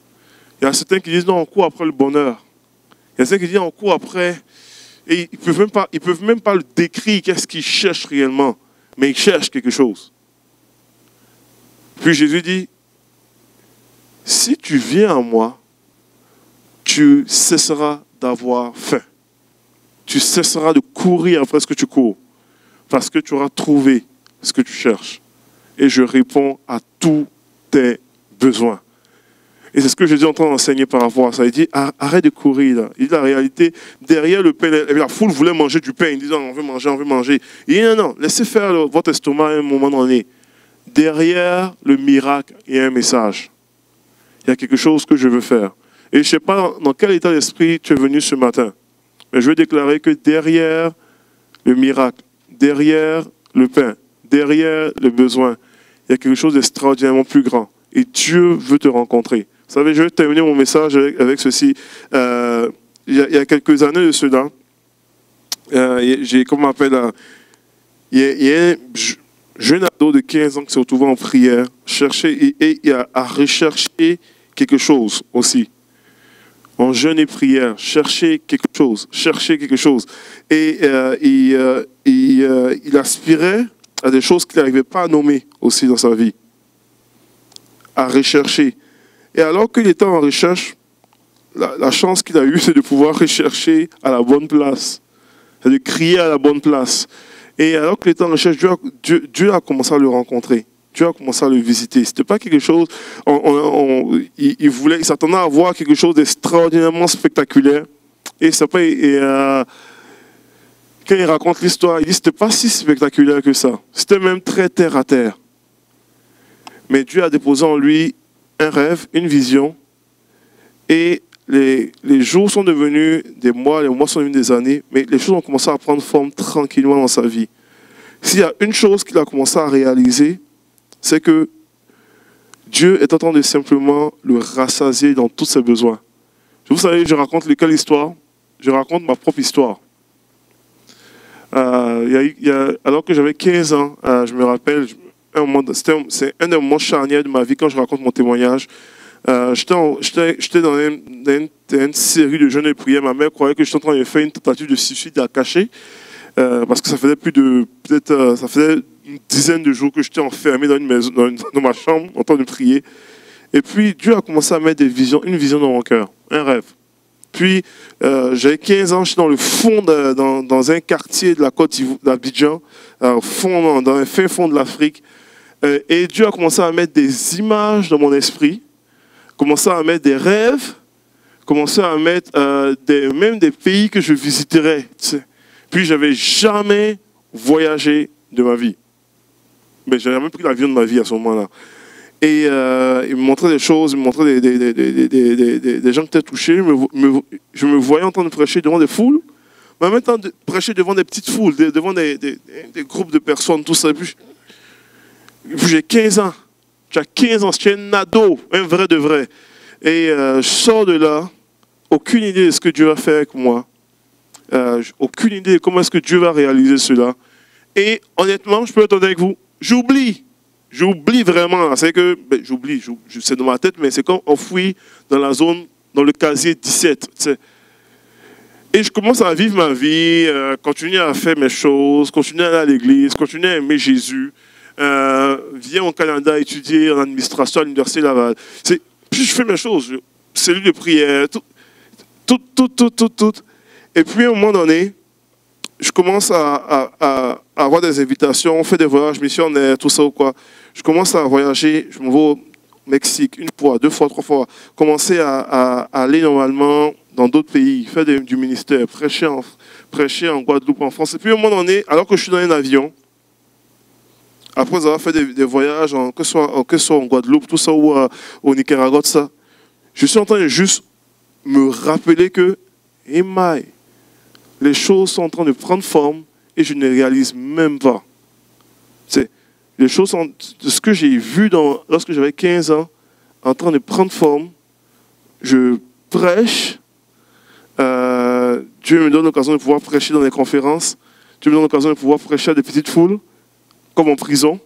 Speaker 1: Il y a certains qui disent non, on court après le bonheur. Il y a certains qui disent on court après... Et ils ne peuvent même pas le décrire, qu'est-ce qu'ils cherchent réellement. Mais ils cherchent quelque chose. Puis Jésus dit, si tu viens à moi, tu cesseras d'avoir faim. Tu cesseras de courir après ce que tu cours. Parce que tu auras trouvé ce que tu cherches. Et je réponds à tous tes besoins. Et c'est ce que Jésus est en train d'enseigner par rapport à ça. Il dit, arrête de courir là. Il dit, la réalité, derrière le pain, la foule voulait manger du pain. Ils disaient, on veut manger, on veut manger. Il dit, non, laissez faire votre estomac à un moment donné. Derrière le miracle, il y a un message. Il y a quelque chose que je veux faire. Et je ne sais pas dans quel état d'esprit tu es venu ce matin. Mais je veux déclarer que derrière le miracle, derrière le pain, derrière le besoin, il y a quelque chose d'extraordinairement plus grand. Et Dieu veut te rencontrer. Vous savez, je vais terminer mon message avec ceci. Il y a quelques années de cela, comment on appelle, il y a un jeune ado de 15 ans qui s'est retrouvé en prière, et a recherché quelque chose aussi. En jeûne et prière, chercher quelque chose. Et il aspirait à des choses qu'il n'arrivait pas à nommer aussi dans sa vie. À rechercher. Et alors qu'il était en recherche, la chance qu'il a eue, c'est de pouvoir rechercher à la bonne place. C'est de crier à la bonne place. Et alors qu'il était en recherche, Dieu a commencé à le rencontrer. Dieu a commencé à le visiter. C'était pas quelque chose... il s'attendait à voir quelque chose d'extraordinairement spectaculaire. Et quand il raconte l'histoire, il dit que c'était pas si spectaculaire que ça. C'était même très terre à terre. Mais Dieu a déposé en lui un rêve, une vision. Et les jours sont devenus des mois, les mois sont devenus des années. Mais les choses ont commencé à prendre forme tranquillement dans sa vie. S'il y a une chose qu'il a commencé à réaliser, c'est que Dieu est en train de simplement le rassasier dans tous ses besoins. Vous savez, je raconte quelle histoire? Je raconte ma propre histoire. Alors que j'avais 15 ans, je me rappelle... C'est un des moments charnières de ma vie quand je raconte mon témoignage. J'étais dans une série de jeûnes et prières. Ma mère croyait que j'étais en train de faire une tentative de suicide à cacher. Parce que ça faisait ça faisait une dizaine de jours que j'étais enfermé dans ma chambre en train de prier. Et puis Dieu a commencé à mettre une vision dans mon cœur, un rêve. Puis j'avais 15 ans, j'étais dans le fond, dans un quartier de la côte d'Abidjan, dans un fin fond de l'Afrique. Et Dieu a commencé à mettre des images dans mon esprit, commencé à mettre des rêves, commencé à mettre même des pays que je visiterais. Tu sais. Puis je n'avais jamais voyagé de ma vie. Mais je n'avais jamais pris l'avion de ma vie à ce moment-là. Et il me montrait des choses, il me montrait des gens qui étaient touchés. Je me voyais en train de prêcher devant des foules, mais en même temps de prêcher devant des petites foules, devant des groupes de personnes, tout ça. Et puis j'ai 15 ans. Tu as 15 ans, tu es un ado, un vrai de vrai. Et je sors de là, aucune idée de ce que Dieu va faire avec moi. Aucune idée de comment est-ce que Dieu va réaliser cela. Et honnêtement, je peux être avec vous, j'oublie. J'oublie vraiment. C'est que, j'oublie, c'est dans ma tête, mais c'est comme enfoui dans la zone dans le casier 17. T'sais. Et je commence à vivre ma vie, continuer à faire mes choses, continuer à aller à l'église, continuer à aimer Jésus. Viens au Canada étudier en administration à l'Université Laval. Puis je fais mes choses, cellule de prière, tout. Et puis à un moment donné, je commence à avoir des invitations, on fait des voyages missionnaires, tout ça ou quoi. Je commence à voyager, je me vais au Mexique une fois, 2 fois, 3 fois. Commencer à aller normalement dans d'autres pays, faire du ministère, prêcher en Guadeloupe, en France. Et puis à un moment donné, alors que je suis dans un avion, après avoir fait des voyages, que ce soit en Guadeloupe, tout ça, ou au Nicaragua, tout ça, je suis en train de juste me rappeler que, les choses sont en train de prendre forme et je ne réalise même pas. Les choses sont, de ce que j'ai vu lorsque j'avais 15 ans, en train de prendre forme. Je prêche. Dieu me donne l'occasion de pouvoir prêcher dans des conférences. Dieu me donne l'occasion de pouvoir prêcher à des petites foules, comme en prison.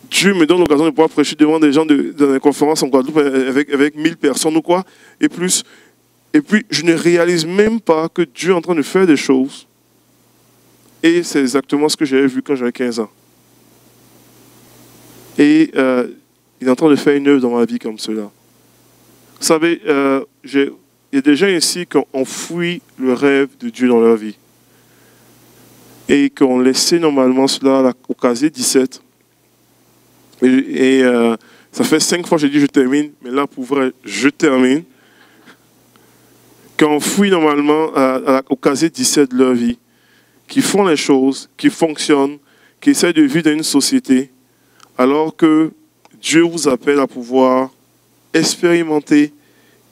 Speaker 1: Dieu me donne l'occasion de pouvoir prêcher devant des gens dans des conférences en Guadeloupe avec 1000 personnes ou quoi, et plus. Et puis, je ne réalise même pas que Dieu est en train de faire des choses. Et c'est exactement ce que j'avais vu quand j'avais 15 ans. Et il est en train de faire une œuvre dans ma vie comme cela. Vous savez, il y a des gens ici qui ont enfoui le rêve de Dieu dans leur vie. Et qui ont laissé normalement cela au casier 17. Et ça fait 5 fois que j'ai dit je termine, mais là, pour vrai, je termine. Qui ont enfoui normalement au casier 17 de leur vie, qui font les choses, qui fonctionnent, qui essaient de vivre dans une société, alors que Dieu vous appelle à pouvoir expérimenter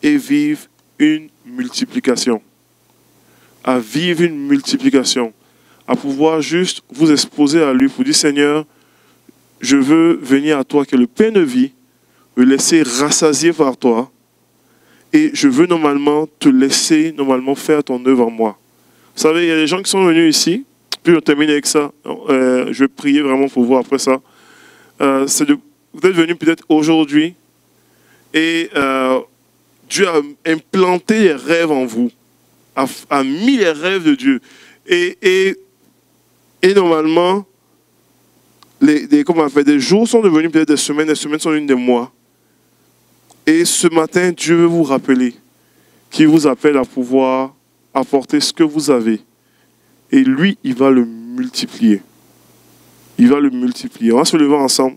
Speaker 1: et vivre une multiplication. À vivre une multiplication. À pouvoir juste vous exposer à lui pour dire, Seigneur, je veux venir à toi qui est le pain de vie, me laisser rassasier par toi, et je veux normalement te laisser faire ton œuvre en moi. Vous savez, il y a des gens qui sont venus ici, puis on termine avec ça. Je vais prier vraiment pour vous après ça. Vous êtes venus peut-être aujourd'hui et Dieu a implanté les rêves en vous, a mis les rêves de Dieu. Et normalement, des jours sont devenus peut-être des semaines sont devenues des mois. Et ce matin, Dieu veut vous rappeler qu'il vous appelle à pouvoir apporter ce que vous avez. Et lui, il va le multiplier. Il va le multiplier. On va se lever ensemble.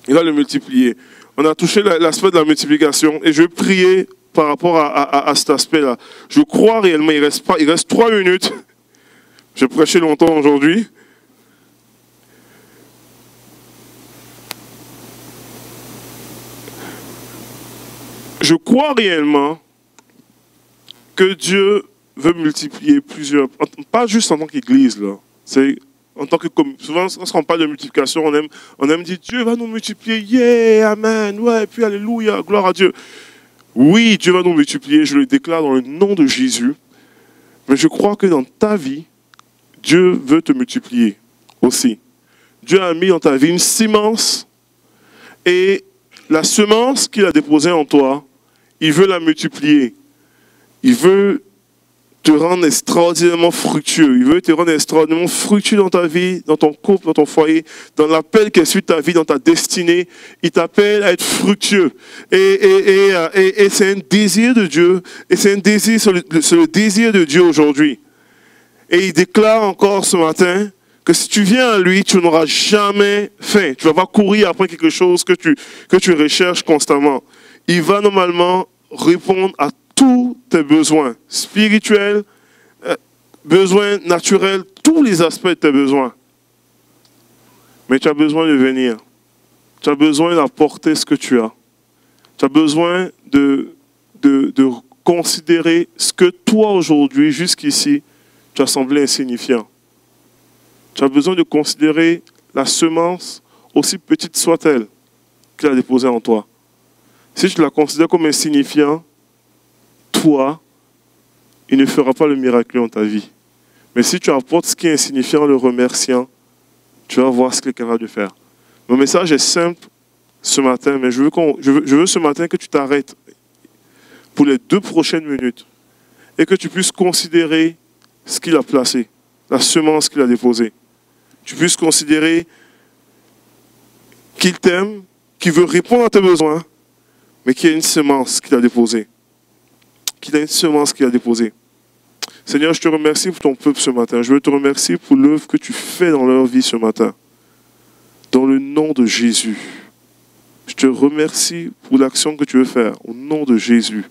Speaker 1: Il va le multiplier. On a touché l'aspect de la multiplication. Et je vais prier par rapport à cet aspect-là. Je crois réellement, il reste 3 minutes. J'ai prêché longtemps aujourd'hui. Je crois réellement que Dieu veut multiplier plusieurs, pas juste en tant qu'Église, là. C'est en tant que souvent, lorsqu'on parle de multiplication, on aime dire Dieu va nous multiplier, yeah, amen, ouais, et puis alléluia, gloire à Dieu. Oui, Dieu va nous multiplier, je le déclare dans le nom de Jésus. Mais je crois que dans ta vie, Dieu veut te multiplier aussi. Dieu a mis dans ta vie une semence et la semence qu'il a déposée en toi, il veut la multiplier. Il veut te rendre extraordinairement fructueux. Il veut te rendre extraordinairement fructueux dans ta vie, dans ton couple, dans ton foyer, dans l'appel qui suit ta vie, dans ta destinée. Il t'appelle à être fructueux. Et c'est un désir de Dieu. Et c'est le désir de Dieu aujourd'hui. Et il déclare encore ce matin que si tu viens à lui, tu n'auras jamais faim. Tu ne vas pas courir après quelque chose que tu recherches constamment. Il va normalement répondre à tous tes besoins spirituels, besoins naturels, tous les aspects de tes besoins. Mais tu as besoin de venir. Tu as besoin d'apporter ce que tu as. Tu as besoin de considérer ce que toi aujourd'hui, jusqu'ici, tu as semblé insignifiant. Tu as besoin de considérer la semence, aussi petite soit-elle, qu'il a déposée en toi. Si tu la considères comme insignifiant, toi, il ne fera pas le miracle dans ta vie. Mais si tu apportes ce qui est insignifiant en le remerciant, tu vas voir ce qu'il est capable de faire. Mon message est simple, ce matin, mais je veux ce matin que tu t'arrêtes pour les 2 prochaines minutes et que tu puisses considérer ce qu'il a placé, la semence qu'il a déposée. Tu puisses considérer qu'il t'aime, qu'il veut répondre à tes besoins, mais qu'il y a une semence qu'il a déposée. Qu'il a une semence qu'il a déposée. Seigneur, je te remercie pour ton peuple ce matin. Je veux te remercier pour l'œuvre que tu fais dans leur vie ce matin. Dans le nom de Jésus. Je te remercie pour l'action que tu veux faire. Au nom de Jésus.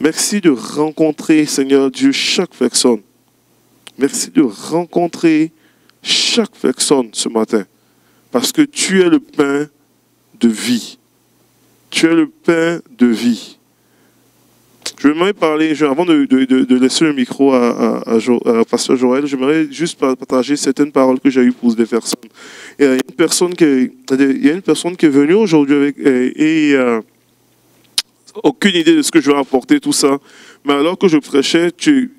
Speaker 1: Merci de rencontrer, Seigneur Dieu, chaque personne. Merci de rencontrer chaque personne ce matin. Parce que tu es le pain de vie. Tu es le pain de vie. Je vais parler, avant de laisser le micro à Pasteur Joël, j'aimerais juste partager certaines paroles que j'ai eues pour des personnes. Il y a une personne qui est venue aujourd'hui avec aucune idée de ce que je vais apporter, tout ça. Mais alors que je prêchais, tu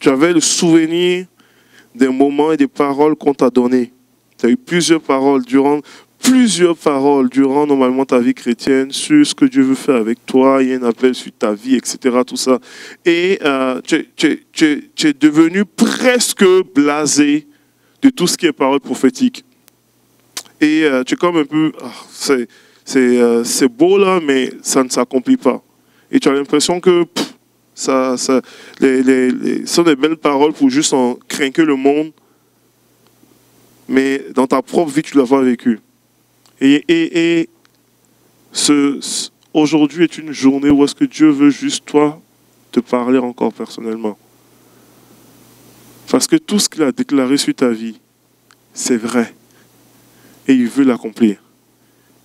Speaker 1: avais le souvenir des moments et des paroles qu'on t'a données. Tu as eu plusieurs paroles durant normalement ta vie chrétienne sur ce que Dieu veut faire avec toi. Il y a un appel sur ta vie, etc. Tout ça. Et tu es devenu presque blasé de tout ce qui est parole prophétique. Et tu es comme un peu... c'est beau là, mais ça ne s'accomplit pas. Et tu as l'impression que sont des belles paroles pour juste en craquer le monde. Mais dans ta propre vie, tu l'as pas vécu. Et aujourd'hui est une journée où est-ce que Dieu veut juste toi te parler encore personnellement. Parce que tout ce qu'il a déclaré sur ta vie, c'est vrai. Et il veut l'accomplir.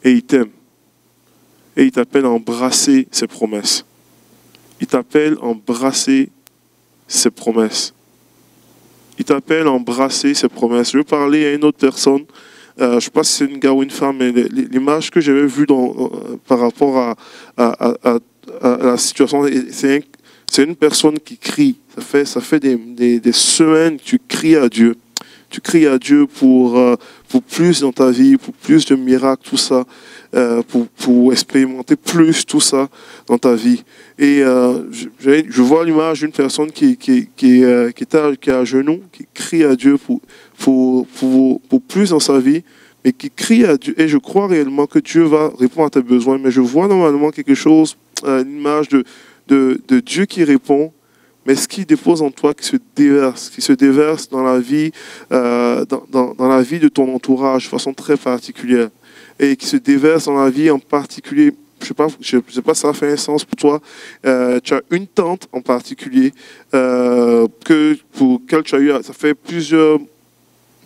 Speaker 1: Et il t'aime. Et il t'appelle à embrasser ses promesses. Il t'appelle à embrasser ses promesses. Il t'appelle à embrasser ses promesses. Je veux parler à une autre personne. Je ne sais pas si c'est une gars ou une femme, mais l'image que j'avais vue par rapport à la situation, c'est une personne qui crie. Ça fait des semaines que tu cries à Dieu. Tu cries à Dieu pour plus dans ta vie, pour plus de miracles, tout ça, pour expérimenter plus tout ça dans ta vie. Et je vois l'image d'une personne qui est à genoux, qui crie à Dieu pour plus dans sa vie, mais qui crie à Dieu. Et je crois réellement que Dieu va répondre à tes besoins, mais je vois normalement quelque chose, une image de Dieu qui répond, mais ce qui dépose en toi qui se déverse dans la vie, dans la vie de ton entourage de façon très particulière, et qui se déverse dans la vie en particulier. Je sais pas si ça fait un sens pour toi. Tu as une tante en particulier pour laquelle tu as eu, ça fait plusieurs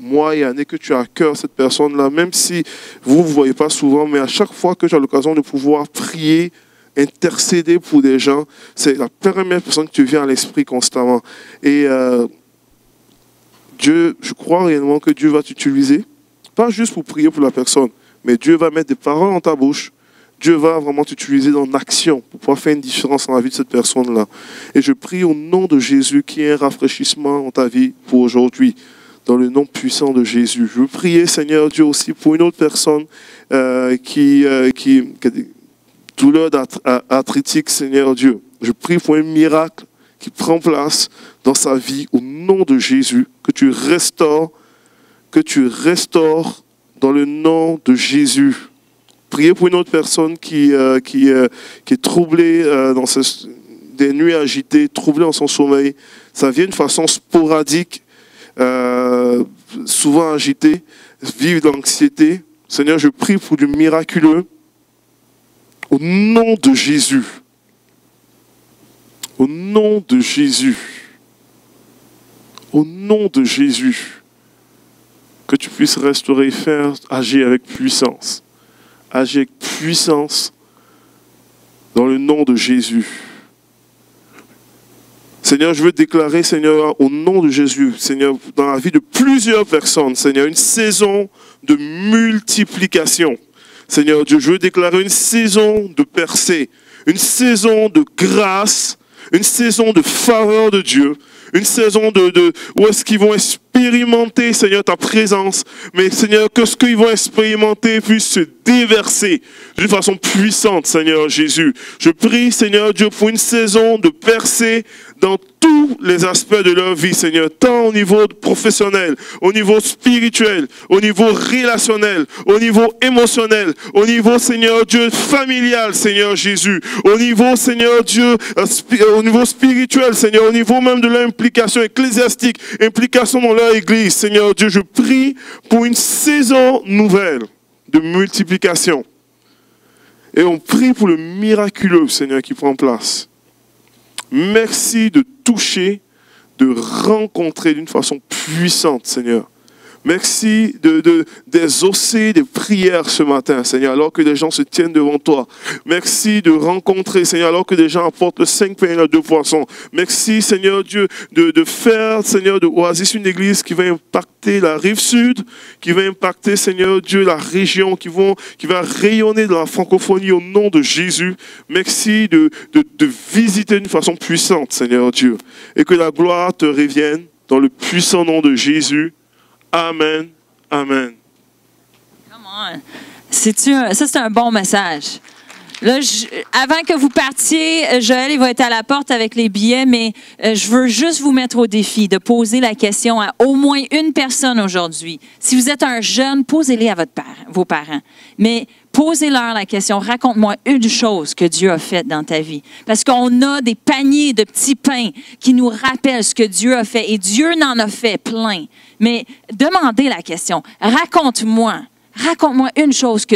Speaker 1: mois et années que tu as à cœur cette personne-là, même si vous ne voyez pas souvent, mais à chaque fois que tu as l'occasion de pouvoir prier, intercéder pour des gens, c'est la première personne qui te vient à l'esprit constamment. Et Dieu, je crois réellement que Dieu va t'utiliser, pas juste pour prier pour la personne, mais Dieu va mettre des paroles dans ta bouche. Dieu va vraiment t'utiliser dans l'action pour pouvoir faire une différence dans la vie de cette personne-là. Et je prie au nom de Jésus qu'il y ait un rafraîchissement dans ta vie pour aujourd'hui, dans le nom puissant de Jésus. Je veux prier, Seigneur Dieu, aussi pour une autre personne qui a des douleurs arthritiques, Seigneur Dieu. Je prie pour un miracle qui prend place dans sa vie au nom de Jésus, que tu restaures dans le nom de Jésus. Priez pour une autre personne qui est troublée dans des nuits agitées, troublée dans son sommeil. Ça vient de façon sporadique, souvent agitée, vive d'anxiété. Seigneur, je prie pour du miraculeux au nom de Jésus. Au nom de Jésus. Au nom de Jésus. Que tu puisses restaurer, faire, agir avec puissance. Agir avec puissance dans le nom de Jésus. Seigneur, je veux déclarer, Seigneur, au nom de Jésus, Seigneur, dans la vie de plusieurs personnes, Seigneur, une saison de multiplication. Seigneur Dieu, je veux déclarer une saison de percée, une saison de grâce, une saison de faveur de Dieu, une saison où est-ce qu'ils vont expérimenter, Seigneur, ta présence, mais Seigneur, que ce qu'ils vont expérimenter puisse se déverser d'une façon puissante, Seigneur Jésus. Je prie, Seigneur Dieu, pour une saison de percée dans tous les aspects de leur vie, Seigneur, tant au niveau professionnel, au niveau spirituel, au niveau relationnel, au niveau émotionnel, au niveau, Seigneur Dieu, familial, Seigneur Jésus, au niveau, Seigneur Dieu, au niveau spirituel, Seigneur, au niveau même de leur implication ecclésiastique, implication dans leur église, Seigneur Dieu, je prie pour une saison nouvelle de multiplication. Et on prie pour le miraculeux, Seigneur, qui prend place. Merci de toucher, de rencontrer d'une façon puissante, Seigneur. Merci d'exaucer des prières ce matin, Seigneur, alors que des gens se tiennent devant toi. Merci de rencontrer, Seigneur, alors que des gens apportent le 5 pains et les 2 poissons. Merci, Seigneur Dieu, de faire, Seigneur, de Oasis une église qui va impacter la rive sud, qui va impacter, Seigneur Dieu, la région, qui va rayonner dans la francophonie au nom de Jésus. Merci de visiter d'une façon puissante, Seigneur Dieu, et que la gloire te revienne dans le puissant nom de Jésus. Amen. Amen.
Speaker 2: Come on. Ça, c'est un bon message. Là, avant que vous partiez, Joël, il va être à la porte avec les billets, mais je veux juste vous mettre au défi de poser la question à au moins une personne aujourd'hui. Si vous êtes un jeune, posez-les à vos parents. Mais posez-leur la question, raconte-moi une chose que Dieu a faite dans ta vie. Parce qu'on a des paniers de petits pains qui nous rappellent ce que Dieu a fait. Et Dieu n'en a fait plein. Mais demandez la question, raconte-moi une chose qui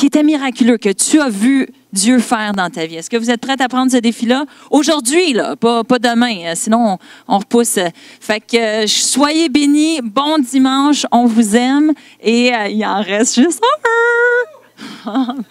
Speaker 2: était miraculeux, que tu as vu Dieu faire dans ta vie. Est-ce que vous êtes prête à prendre ce défi-là? Aujourd'hui, là, pas demain, sinon on repousse. Fait que soyez bénis, bon dimanche, on vous aime et il en reste juste un peu.